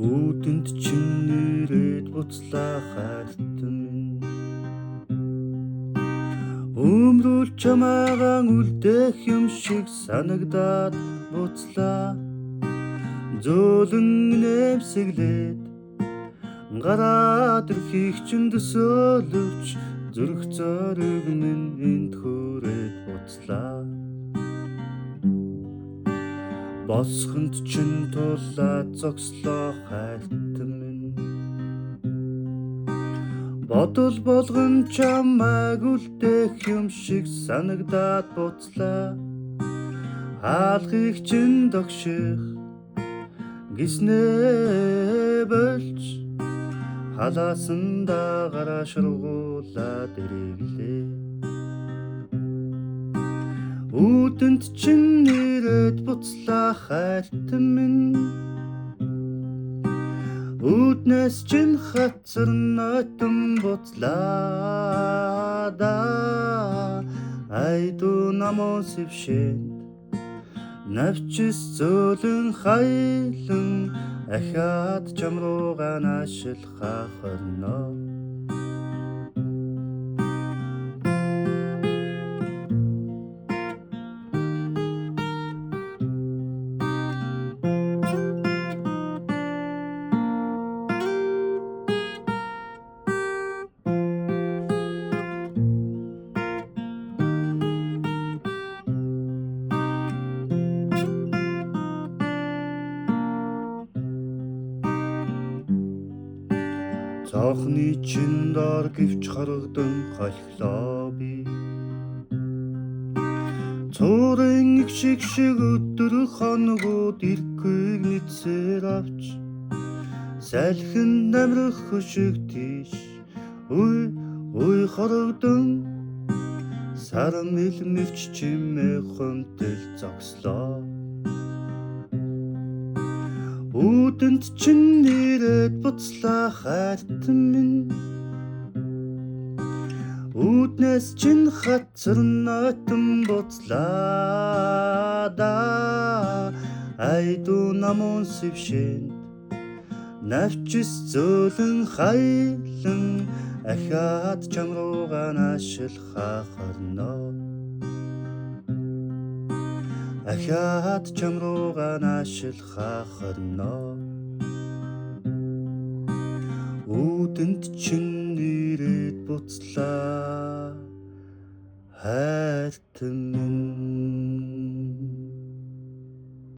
Үүдэнд чинь ирээд буцлаа хайртан минь. Өмрүүл чамаагаан үлдээх юм шиг санагдаад буцлаа. Зөөлөн нэмсэглээд гараад ирхийг чинь төсөөлөвч зүрх зориг минь энд хүрээд буцлаа. Босхонд чинь тулаад зогслоо хайртан минь. Бодол болгон чамайг үлдээх юм шиг санагдаад буцлаа. Хаалхыг чинь догших гиснээ болж халаасан дагараа шургуулаад ирэглээ. Үүдэнд чинь ирээд буцлаа хайртан минь. Үүднээс чинь хацар нойтон буцлаа да. Айдуу намон сэвшээнд навчис зөөлөн хайлан ахаад чам руугаа наашилхаа хорно. Цоохны чин доор гівч харагдан холхлоо би. Цуурын их шиг өдөр хоногуд ирхийг мэдсээр авч салхин намрах хөшиг тийш уй харагдан сарам илмэлч чимээ хөнтөл зогслоо. Үүдэнд чинь ирээд буцлаа хайртан минь. Үүднээс чинь хацар нойтон буцлаа да. Айдуу намон сэвшээнд навчис зөөлөн хайлан ахаад чам руугаа наашилхаа хорно. Ахаад чам руугаа наашилхаа хорно. Үүдэнд чинь ирээд буцлаа хайртан минь.